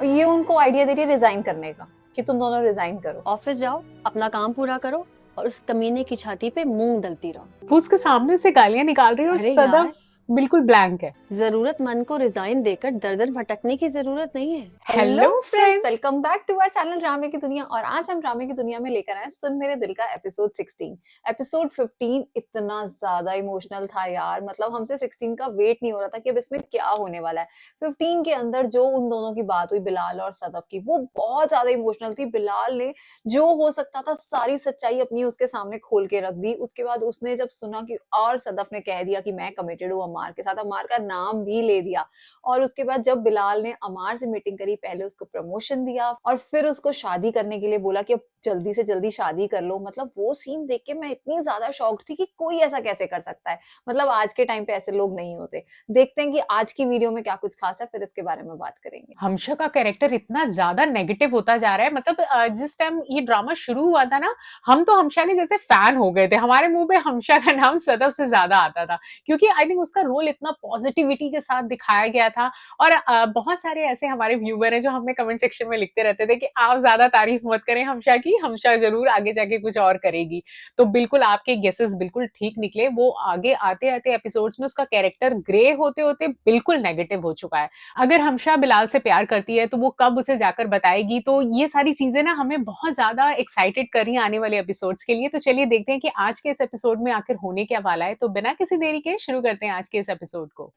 ये उनको आइडिया दे रही है रिजाइन करने का कि तुम दोनों रिजाइन करो। ऑफिस जाओ, अपना काम पूरा करो और उस कमीने की छाती पे मूंग डलती रहो। वो उसके सामने से गालियां निकाल रही है और अरे सदफ यार, बिल्कुल ब्लैंक है। जरूरतमंद को रिजाइन देकर दर दर भटकने की जरूरत नहीं है। Hello friends, welcome back to our channel ड्रामे की दुनिया। और आज हम ड्रामे की दुनिया में लेकर आए सुन मेरे दिल का एपिसोड 16। एपिसोड 15 इतना ज्यादा इमोशनल था यार, मतलब हमसे 16 का वेट नहीं हो रहा था कि अब इसमें क्या होने वाला है। 15 के अंदर जो उन दोनों की बात हुई बिलाल और सदफ की, वो बहुत ज्यादा इमोशनल थी। बिलाल ने जो हो सकता था सारी सच्चाई अपनी उसके सामने खोल के रख दी। उसके बाद उसने जब सुना कि और सदफ ने कह दिया कि मैं कमिटेड हूँ अम्मार के साथ, अम्मार का नाम भी ले दिया। और उसके बाद जब बिलाल ने अमार से मीटिंग करी, पहले उसको प्रमोशन दिया और फिर उसको शादी करने के लिए बोला कि अब जल्दी से जल्दी शादी कर लो। मतलब वो सीन देख के मैं इतनी ज्यादा शॉक्ड थी कि कोई ऐसा कैसे कर सकता है। मतलब आज के टाइम पे ऐसे लोग नहीं होते। देखते हैं कि आज की वीडियो में क्या कुछ खास है, फिर इसके बारे में बात करेंगे। हमशा का कैरेक्टर इतना ज्यादा नेगेटिव होता जा रहा है। मतलब जिस टाइम ये ड्रामा शुरू हुआ था ना, हम तो हमशा के जैसे फैन हो गए थे। हमारे मुंह पे हमशा का नाम सदफ से ज्यादा आता था, क्योंकि आई थिंक उसका रोल इतना पॉजिटिविटी के साथ दिखाया गया था। और बहुत सारे ऐसे हमारे व्यूवर हैं जो हमें कमेंट सेक्शन में लिखते रहते थे कि आप ज्यादा तारीफ मत करें हमशा की, हमशा जरूर आगे जाके कुछ और करेगी। तो बिल्कुल आपके गेसेस बिल्कुल ठीक निकले। वो आगे आते आते एपिसोड्स में उसका कैरेक्टर ग्रे होते होते बिल्कुल नेगेटिव हो चुका है। अगर हमशा बिलाल से प्यार करती है तो वो कब उसे जाकर बताएगी। तो ये सारी चीजें ना हमें बहुत ज्यादा एक्साइटेड कर रही हैं आने वाले एपिसोड्स के लिए। तो चलिए देखते हैं कि आज के इस एपिसोड में आखिर होने क्या वाला है। तो बिना किसी देरी के शुरू करते हैं आज के इस एपिसोड को।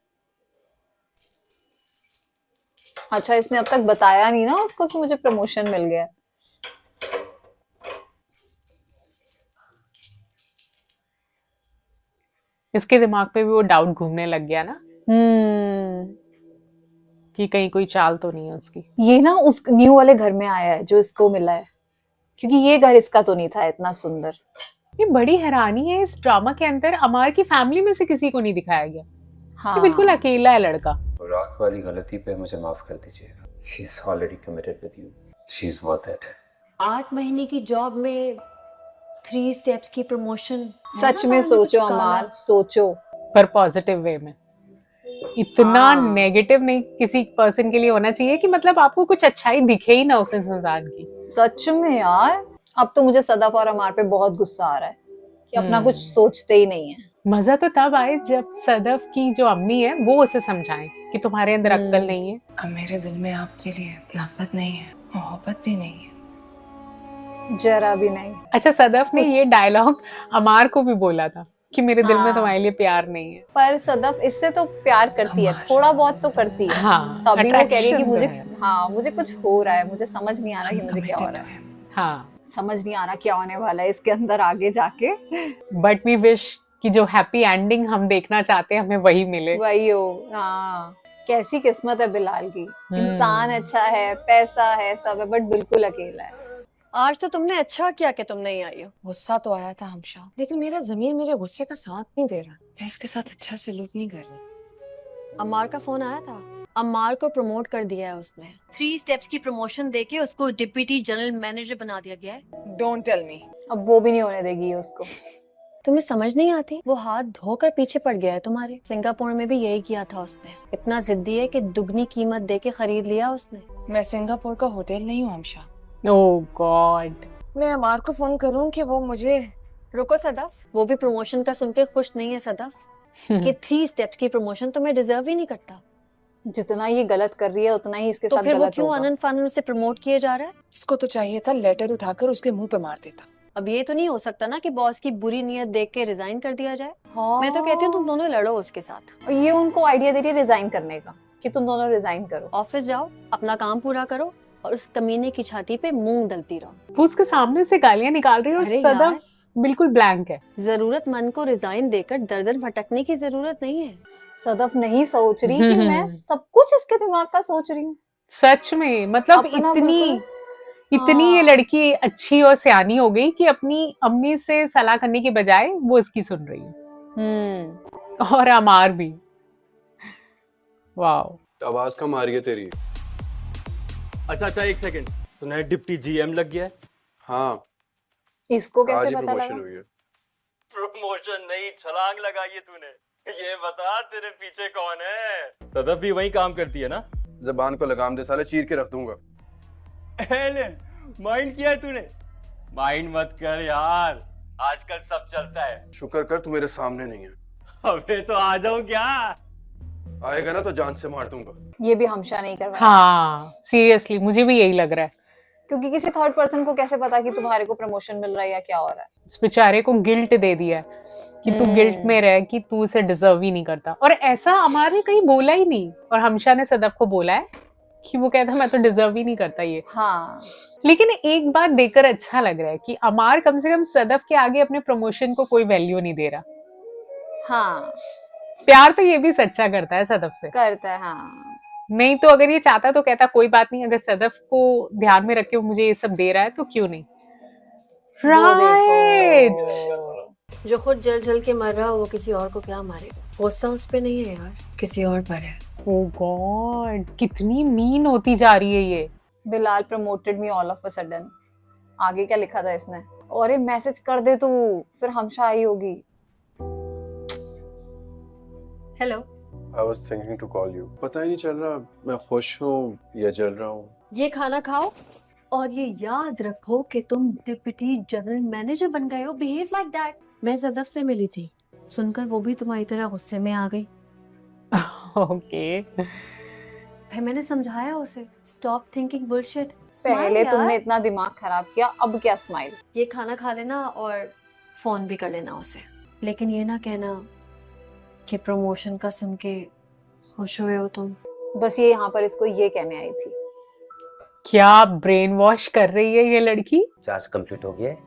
अच्छा, इसने अब तक बताया नहीं ना उसको कि मुझे प्रमोशन मिल गया। इसके दिमाग पे भी वो डाउट घूमने लग गया ना कि कहीं कोई चाल तो नहीं है उसकी। ये ना उस न्यू वाले घर में आया है जो इसको मिला है, क्योंकि ये घर इसका तो नहीं था इतना सुंदर। ये बड़ी हैरानी है, इस ड्रामा के अंदर अमार की फैमिली में से किसी को नहीं दिखाया गया। ये बिल्कुल हाँ, अकेला है लड़का। रात वाली गलती पे मुझे माफ कर दीजिएगा। She is already committed with you. She is worth it. 8 महीने की जॉब में 3 स्टेप्स की प्रमोशन। सच में सोचो अमार, सोचो। पर पॉजिटिव वे में। इतना हाँ। नेगेटिव नहीं किसी पर्सन के लिए होना चाहिए कि मतलब आपको कुछ अच्छाई दिखे ही ना उस इंसान की। सच में यार, अब तो मुझे सदफ और अमार पे बहुत गुस्सा आ रहा है कि अपना कुछ सोचते ही नहीं है। मजा तो तब आए जब सदफ की जो अम्मी है वो उसे समझाए कि तुम्हारे अंदर अक्ल नहीं है। अब मेरे दिल में आपके लिए नफरत नहीं है, मोहब्बत भी नहीं है, जरा भी नहीं। अच्छा, सदफ ने ये डायलॉग अमार को भी बोला था कि मेरे दिल में हाँ। तुम्हारे लिए प्यार नहीं है। पर सदफ इससे तो प्यार करती है, थोड़ा बहुत तो करती है। हाँ, तभी वो कह रही है कि attraction मुझे, तो है। हाँ मुझे कुछ हो रहा है, मुझे समझ नहीं आ रहा कि मुझे क्या हो committed रहा to है। him। हाँ, समझ नहीं आ रहा क्या होने वाला है इसके अंदर आगे जाके। बट वी विश कि जो हैप्पी एंडिंग हम देखना चाहते हैं हमें वही मिले। वही हो। हाँ, कैसी किस्मत है बिलाल की। इंसान अच्छा है, पैसा है, सब है, बट बिल्कुल अकेला है। आज तो तुमने अच्छा किया कि तुम नहीं आई हो। गुस्सा तो आया था हमशा, लेकिन मेरा ज़मीर मेरे गुस्से का साथ नहीं दे रहा। मैं इसके साथ अच्छा सलूक नहीं कर रही। अम्मार का फोन आया था। अम्मार को प्रमोट कर दिया है उसने। 3 स्टेप्स की प्रमोशन देके उसको डिप्टी जनरल मैनेजर बना दिया गया है। Don't tell me. अब वो भी नहीं होने देगी उसको। तुम्हें समझ नहीं आती, वो हाथ धोकर पीछे पड़ गया है तुम्हारे। सिंगापुर में भी यही किया था उसने। इतना जिद्दी है कि दुगनी कीमत देके खरीद लिया उसने। मैं सिंगापुर का होटल नहीं हूँ हमशा। ओह गॉड। मैं अमार को फोन करूँ कि वो मुझे। रुको सदफ, वो भी प्रमोशन का सुन के खुश नहीं है सदफ कि 3 स्टेप्स की प्रमोशन तुम्हें डिजर्व ही नहीं करता। जितना ये गलत कर रही है उतना ही इसके तो साथ फिर वो गलत क्यों होगा। आनंद फानंद से प्रमोट किए जा रहा है? इसको तो चाहिए था लेटर उठाकर उसके मुंह पे मार देता। अब ये तो नहीं हो सकता ना कि बॉस की बुरी नीयत देख के रिजाइन कर दिया जाए। हाँ। मैं तो कहती हूँ तुम दोनों लड़ो उसके साथ। और ये उनको आइडिया दे रही है रिजाइन करने का कि तुम दोनों रिजाइन करो। ऑफिस जाओ, अपना काम पूरा करो और उस कमीने की छाती पे मूंग डलती रहो। वो उसके सामने से गालियां निकाल रही है और अरे सदफ यार, बिल्कुल ब्लैंक है। जरूरतमंद को रिजाइन देकर दर दर भटकने की जरूरत नहीं है। सदफ नहीं सोच रही कि मैं सब कुछ इसके दिमाग का सोच रही हूँ। सच में मतलब अपना इतनी बिल्कुल। इतनी ये हाँ। लड़की अच्छी और सयानी हो गई कि अपनी अम्मी से सलाह करने की बजाय वो इसकी सुन रही है। और अमार भी। वाह। आवाज कम आ रही है तेरी। अच्छा एक सेकंड, तो नया डिप्टी जीएम लग गया है। हाँ, इसको आज कैसे ही पता प्रमोशन लगा? हुई है। प्रमोशन नहीं, छलांग लगाई है तूने। ये बता तेरे पीछे कौन है? सदफ भी वही काम करती है ना? जबान को लगाम दे साले, चीर के रख दूंगा। माइंड किया है तूने? माइंड मत कर यार, आजकल सब चलता है। शुक्र कर तू मेरे सामने नहीं है। अबे तो आ जाऊं क्या? आएगा ना तो जान से मार दूंगा। ये भी हमशा नहीं करवाया, हाँ सीरियसली मुझे भी यही लग रहा है। क्योंकि किसी थर्ड पर्सन को कैसे पता कि तुम्हारे को प्रमोशन मिल रहा है या क्या हो रहा है। इस बेचारे को गिल्ट दे दिया है कि तू गिल्ट में रह कि तू इसे डिजर्व ही नहीं करता, और ऐसा अमार ने कहीं बोला ही नहीं, और हमशा ने सदफ को बोला है कि वो कहता मैं तो डिजर्व ही नहीं करता ये। हाँ, लेकिन एक बात देखकर अच्छा लग रहा है कि अमार कम से कम सदफ के आगे अपने प्रमोशन को कोई वैल्यू नहीं दे रहा। हाँ प्यार तो ये भी सच्चा करता है सदफ से, करता है। हाँ, नहीं तो अगर ये चाहता तो कहता कोई बात नहीं, अगर सदफ को ध्यान में रख के वो मुझे ये सब दे रहा है तो क्यों नहीं। वो राइट। देखो, जो खुद जल जल के मर रहा हो वो किसी और को क्या मारेगा। गुस्सा उस पे नहीं है यार, किसी और पर है। ओ गॉड, कितनी मीन होती जा रही है ये। Bilal promoted me all of a sudden. आगे क्या लिखा था इसने? और ये मैसेज कर दे तू, फिर हमशा आई होगी। Hello, I was thinking to call you. पता ही नहीं चल रहा मैं खुश हूँ या जल रहा हूँ। ये खाना खाओ और ये याद रखो कि तुम डिप्टी जनरल मैनेजर बन गए हो। Behave like that. मैं सदफ से मिली थी, सुनकर वो भी तुम्हारी तरह गुस्से में आ गई। ओके फिर मैंने समझाया उसे, स्टॉप थिंकिंग बुलशिट। पहले तुमने इतना दिमाग खराब किया, अब क्या स्माइल। ये खाना खा लेना और फोन भी कर लेना उसे, लेकिन ये ना कहना कि प्रमोशन का सुन के खुश हुए हो तुम। बस ये यहाँ पर इसको ये कहने आई थी। क्या ब्रेन वॉश कर रही है ये लड़की। चार्ज कंप्लीट हो गया है,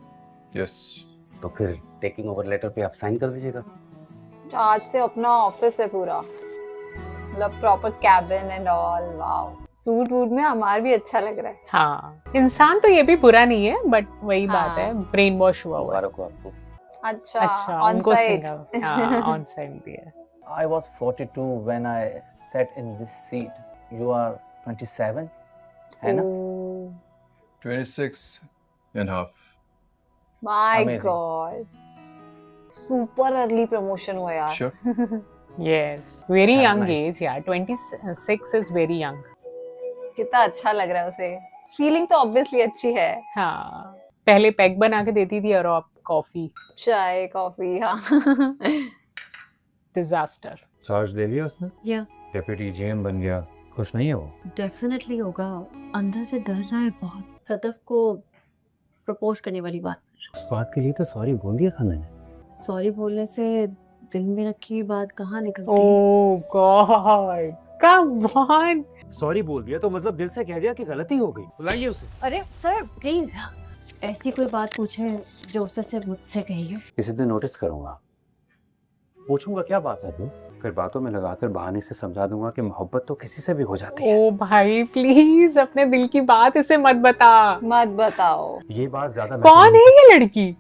यस। तो फिर टेकिंग ओवर लेटर पे आप साइन कर दीजिएगा। आज से अपना ऑफिस है पूरा, मतलब proper cabin and all. Wow, suit वूट में हमार भी अच्छा लग रहा है। हाँ, इंसान तो ये भी बुरा नहीं है, बट वही हाँ। बात है, ब्रेन वॉश हुआ हुआ है। मुबारक हो आपको। अच्छा, उनको ऑन साइट। सिंगा, हाँ ऑन साइट दिया। I was 42 when I sat in this seat. You are 27, है ना? 26 and half. My Amazing. God, super early promotion हुआ यार। Sure. Yes, very Have young nice age यार, 26 इज वेरी यंग। कितना अच्छा लग रहा है उसे। फीलिंग तो ऑब्वियसली अच्छी है। हाँ, पहले पैक बना के देती थी और अब कॉफी। चाय कॉफी, हाँ। डिजास्टर। चार्ज ले लिया उसने? या डेप्यूटी जेएम बन गया, खुश नहीं है वो? डेफिनेटली होगा, अंदर से डर रहा है बहुत। सदफ को प्रपोज करने वाली बात। उस बात के लिए तो सॉरी बोल दिया था मैंने। सॉरी बोलने से दिल में रखी बात कहाँ निकलती है। ओह गॉड, कम ऑन। सॉरी बोल दिया तो मतलब दिल से कह दिया कि गलती हो गई। बुलाइए उसे। अरे सर प्लीज, ऐसी कोई बात पूछे जो उससे सिर्फ मुझसे कही हो। किसी दिन नोटिस करूंगा, पूछूंगा क्या बात है, तो फिर बातों में लगाकर बहाने से समझा दूंगा कि मोहब्बत तो किसी से भी हो जाती है। ओ भाई प्लीज अपने दिल की बात इसे मत बता। मत बताओ। ये बात ज्यादा कौन है ये लड़की?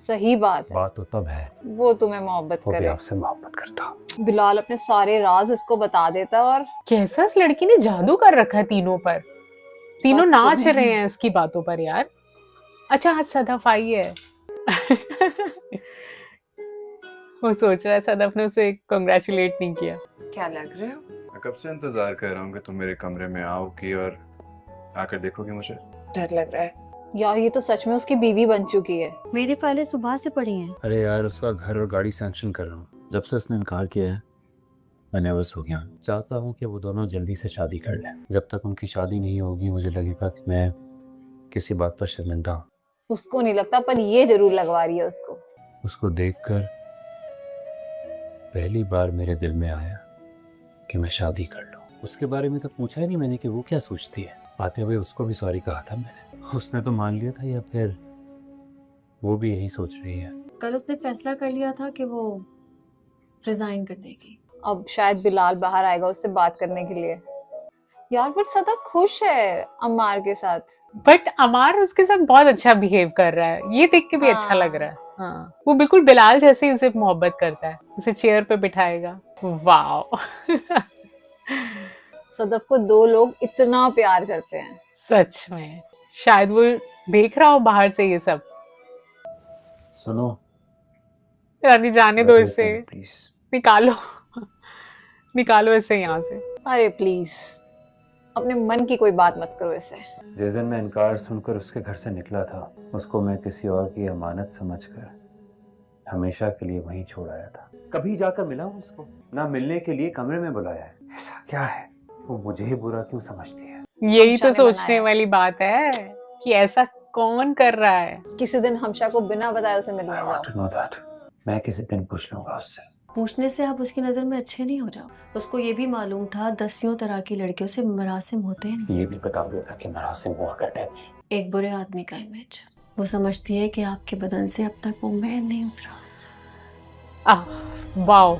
सही बात है, बात तो तब है वो तुम्हें मोहब्बत वो भी करे। आपसे मोहब्बत करता। बिलाल अपने सारे राज इसको बता देता और कैसा इस लड़की ने जादू कर रखा है तीनों पर। तीनों सच नाच में। रहे हैं इसकी बातों पर यार। अच्छा आज सदफ आई है। वो सोच रहा है सदफ ने उसे कांग्रेचुलेट नहीं किया। क्या लग रहे हो? मैं कब से इंतजार कर रहा हूँ कि तुम मेरे कमरे में आओगी और आकर देखोगी मुझे। डर लग रहा है। यार ये तो सच में उसकी बीवी बन चुकी है। मेरी फाइलें सुबह से पड़ी हैं। अरे यार उसका घर और गाड़ी सैंक्शन कर रहा हूँ। जब से उसने इनकार किया है मैं नर्वस हो गया। चाहता हूँ कि वो दोनों जल्दी से शादी कर लें। जब तक उनकी शादी नहीं होगी मुझे लगेगा कि मैं किसी बात पर शर्मिंदा हूँ। उसको नहीं लगता, पर ये जरूर लगवा रही है उसको। उसको देखकर पहली बार मेरे दिल में आया कि मैं शादी कर लूं। उसके बारे में तो पूछा ही नहीं मैंने कि वो क्या सोचती है। आते हुए उसको भी सॉरी कहा था मैंने, उसने तो मान लिया था या फिर वो भी यही सोच रही है। कल उसने फैसला कर लिया था कि वो रिजाइन कर देगी। अब शायद बिलाल बाहर आएगा उससे बात करने के लिए। यार पर सदफ खुश है अम्मार के साथ। बट अमार उसके साथ बहुत अच्छा बिहेव कर रहा है, ये देख के भी अच्छा हाँ। लग रहा है। हाँ, वो बिल्कुल बिलाल जैसे ही उसे मोहब्बत करता है, उसे चेयर पे बिठाएगा। वाओ। सदफ को दो लोग इतना प्यार करते हैं। सच में शायद वो देख रहा हो बाहर से ये सब। सुनो रानी जाने दो इसे, प्लीज। निकालो निकालो इसे यहाँ से। अरे प्लीज, अपने मन की कोई बात मत करो इससे। जिस दिन मैं इनकार सुनकर उसके घर से निकला था, उसको मैं किसी और की अमानत समझकर हमेशा के लिए वहीं छोड़ आया था। कभी जाकर मिला हूँ उसको, ना मिलने के लिए कमरे में बुलाया है। ऐसा क्या है, वो मुझे ही बुरा क्यों समझती है? यही हमशा तो ने सोचने बनाया। वाली बात है कि ऐसा कौन कर रहा है। किसी दिन हमशा को बिना बताए उसे मिलने I जाओ। want to know that. मैं किसी दिन पूछ लूंगा उससे। पूछने से आप उसकी नज़र में अच्छे नहीं हो जाओ। उसको ये भी मालूम था 10वीं तरह की लड़कियों से मरासिम होते हैं। ये भी बता दिया था कि मरासिम हुआ करते थे। एक बुरे आदमी का इमेज। वो समझती है कि आपके बदन से अब तक वो मैल नहीं उतरा। वाओ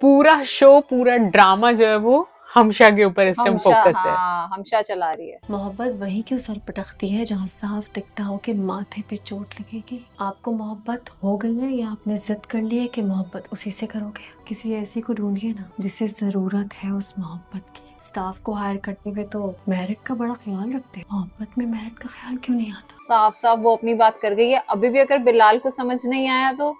पूरा शो, पूरा ड्रामा जो है वो हमशा के ऊपर इस टाइम हमशा, फोकस है। हाँ, हमशा चला रही है। मोहब्बत वहीं क्यों सर पटकती है जहाँ साफ दिखता हो कि माथे पे चोट लगेगी। आपको मोहब्बत हो गई है या आपने जिद कर ली है कि मोहब्बत उसी से करोगे। किसी ऐसी को ढूंढिए ना जिसे जरूरत है उस मोहब्बत की। स्टाफ को हायर करते हुए तो मेरिट का बड़ा ख्याल रखते हैं, मोहब्बत में मेरिट का ख्याल क्यों नहीं आता। साफ साफ वो अपनी बात कर गई है। अभी भी अगर बिलाल को समझ नहीं आया तो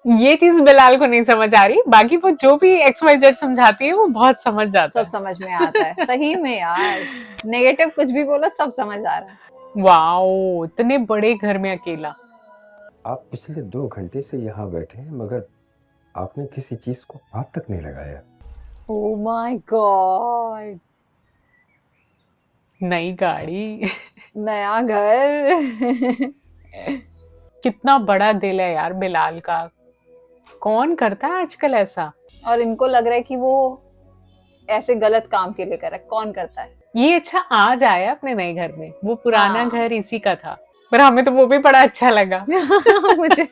ये चीज बिलाल को नहीं समझ आ रही, बाकी वो जो भी XYZ समझाती है वो बहुत समझ जाता सब समझ में आता है। सही में यार, नेगेटिव कुछ भी बोलो सब समझ आ रहा है। है। वाओ, इतने बड़े घर में अकेला। आप पिछले 2 घंटे से यहाँ बैठे हैं मगर आपने किसी चीज को हाथ तक नहीं लगाया। ओह माय गॉड, नई गाड़ी नया घर। कितना बड़ा दिल है यार बिलाल का। कौन करता है आजकल ऐसा। और इनको लग रहा है कि वो ऐसे गलत काम के लिए कर रहा है। कौन करता है? ये अच्छा आज आया अपने नए घर में, वो पुराना हाँ। घर इसी का था, पर हमें तो वो भी बड़ा अच्छा लगा। मुझे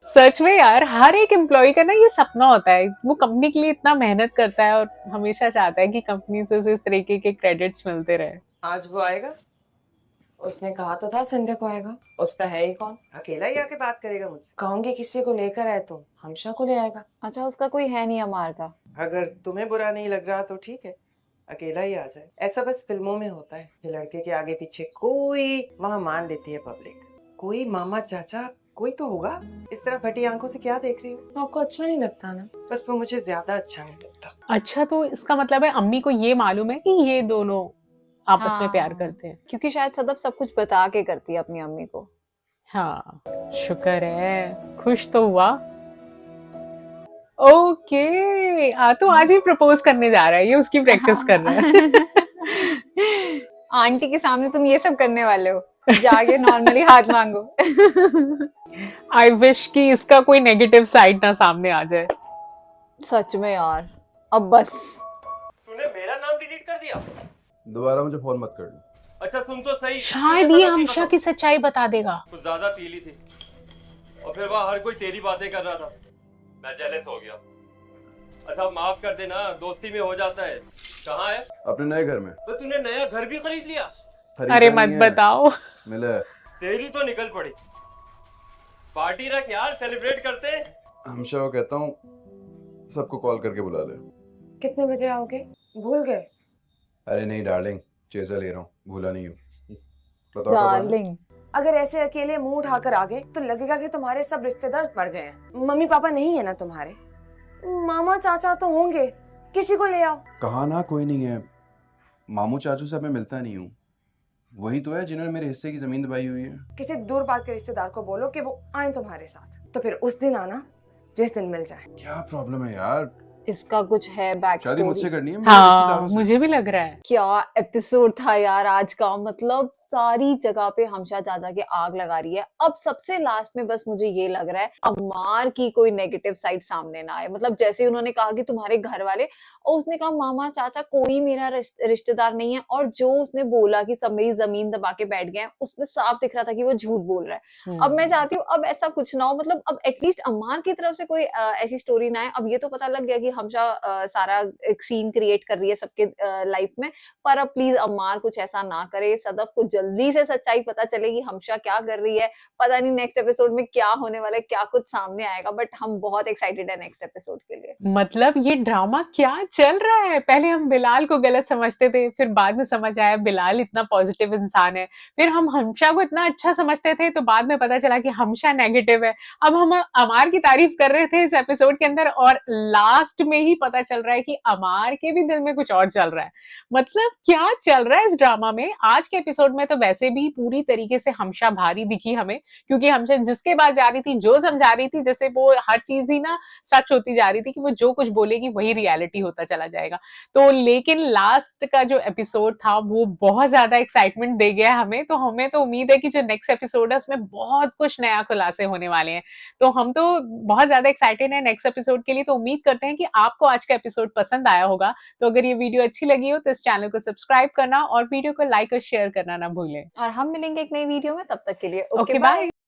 सच में यार, हर एक एम्प्लॉय का ना ये सपना होता है, वो कंपनी के लिए इतना मेहनत करता है और हमेशा चाहता है कि कंपनी से उसे इस तरीके के क्रेडिट्स मिलते रहे। आज वो आएगा? उसने कहा तो था संडे को आएगा। उसका है ही कौन, अकेला ही आके बात करेगा मुझसे। कहूंगी किसी को लेकर आए तो हमशा को ले आएगा। अच्छा, उसका कोई है नहीं अमार का। अगर तुम्हें बुरा नहीं लग रहा तो ठीक है, अकेला ही आ जाए। ऐसा बस फिल्मों में होता है कि लड़के के आगे पीछे कोई वहाँ मान लेती है पब्लिक। कोई मामा चाचा कोई तो होगा। इस तरह फटी आंखों से क्या देख रही हो? आपको अच्छा नहीं लगता ना? बस वो मुझे ज्यादा अच्छा नहीं लगता। अच्छा, तो इसका मतलब है अम्मी को ये मालूम है कि ये दोनों आपस में प्यार हाँ, करते हैं। क्योंकि शायद सदफ सब कुछ बता के करती है अपनी अम्मी को। हाँ, शुक्र है, खुश तो हुआ। ओके, तो आज ही प्रपोज करने जा रहा है, ये उसकी प्रैक्टिस कर रहा है। आंटी के सामने तुम ये सब करने वाले हो, जाके नॉर्मली हाथ मांगो। आई विश कि इसका कोई नेगेटिव साइड ना सामने आ जाए। सच में यार, अब बस। तूने मेरा नाम डिलीट कर दिया? दोबारा मुझे फोन मत कर। अच्छा सुन तो सही, शायद ये हमशा की सच्चाई बता देगा। कुछ ज्यादा पी ली थी और फिर वहाँ हर कोई तेरी बातें कर रहा था, मैं जेलस हो गया। अच्छा माफ कर देना, दोस्ती में हो जाता है। कहाँ है? अपने नए घर में। तो तूने नया घर भी खरीद लिया? अरे मत बताओ। मिले। तेरी तो निकल पड़ी। पार्टी रख यार, सेलिब्रेट करते हैं। हमशा को कहता हूँ सबको कॉल करके बुला ले। कितने बजे आओगे? भूल गए? अरे नहीं डार्लिंग, चेज़ा ले रहा हूँ, भूला नहीं हूँ। बताओ कब आना? डार्लिंग, अगर ऐसे अकेले मुंह उठाकर आ गए तो लगेगा कि तुम्हारे सब रिश्तेदार मर गए हैं। मम्मी पापा नहीं है ना तुम्हारे? मामा चाचा तो होंगे, किसी को ले आओ। कहा ना कोई नहीं है। मामू चाचू से मैं मिलता नहीं हूँ। वही तो है जिन्होंने मेरे हिस्से की जमीन दबाई हुई है। किसी दूर पार के रिश्तेदार को बोलो कि वो आए तुम्हारे साथ, तो फिर उस दिन आना जिस दिन मिल जाए। क्या प्रॉब्लम है यार? इसका कुछ है बैक शादी मुझसे स्टोरी। करनी है मेरे हाँ, रिश्तेदारों से। मुझे भी लग रहा है। क्या एपिसोड था यार आज का, मतलब सारी जगह पे हमशा चाचा के आग लगा रही है। अब सबसे लास्ट में बस मुझे ये लग रहा है अम्मार की कोई नेगेटिव साइड सामने ना आए। मतलब जैसे उन्होंने कहा कि तुम्हारे घर वाले, और उसने कहा मामा चाचा कोई मेरा रिश्तेदार नहीं है, और जो उसने बोला कि सब मेरी जमीन दबा के बैठ गए हैं, उसमें साफ दिख रहा था कि वो झूठ बोल रहा है। अब मैं चाहती हूँ अब ऐसा कुछ ना हो, मतलब अब एटलीस्ट अम्मार की तरफ से कोई ऐसी स्टोरी ना आए। अब ये तो पता लग गया कि हमशा सारा एक सीन क्रिएट कर रही है सबके लाइफ में, पर अब प्लीज अम्मार कुछ ऐसा ना करे। सदफ को जल्दी से सच्चाई पता चलेगी हमशा क्या कर रही है। पता नहीं नेक्स्ट एपिसोड में क्या होने वाला है, क्या कुछ सामने आएगा, बट हम बहुत एक्साइटेड है नेक्स्ट एपिसोड के लिए। मतलब ये ड्रामा क्या चल रहा है। पहले हम बिलाल को गलत समझते थे, फिर बाद में समझ आया बिलाल इतना पॉजिटिव इंसान है। फिर हम हमशा को इतना अच्छा समझते थे, तो बाद में पता चला कि हमशा नेगेटिव है। अब हम अमार की तारीफ कर रहे थे इस एपिसोड के अंदर, और लास्ट लास्ट में ही पता चल रहा है कि अमार के भी दिल में कुछ और चल रहा है। मतलब क्या चल रहा है इस ड्रामा में। आज के एपिसोड में तो वैसे भी पूरी तरीके से हमशा भारी दिखी हमें, क्योंकि हमशा जिसके बाद जा रही थी, जो समझा रही थी, जैसे वो हर चीज ही ना सच होती जा रही थी कि वो जो कुछ बोलेगी वही रियलिटी होता चला जाएगा। तो लेकिन लास्ट का जो एपिसोड था वो बहुत ज्यादा एक्साइटमेंट दे गया हमें। तो हमें तो उम्मीद है कि जो नेक्स्ट एपिसोड है उसमें बहुत कुछ नया खुलासे होने वाले हैं। तो हम तो बहुत ज्यादा एक्साइटेड हैं नेक्स्ट एपिसोड के लिए। तो उम्मीद करते हैं कि आपको आज का एपिसोड पसंद आया होगा। तो अगर ये वीडियो अच्छी लगी हो तो इस चैनल को सब्सक्राइब करना और वीडियो को लाइक और शेयर करना ना भूलें। और हम मिलेंगे एक नई वीडियो में, तब तक के लिए ओके ओके बाय। बाय।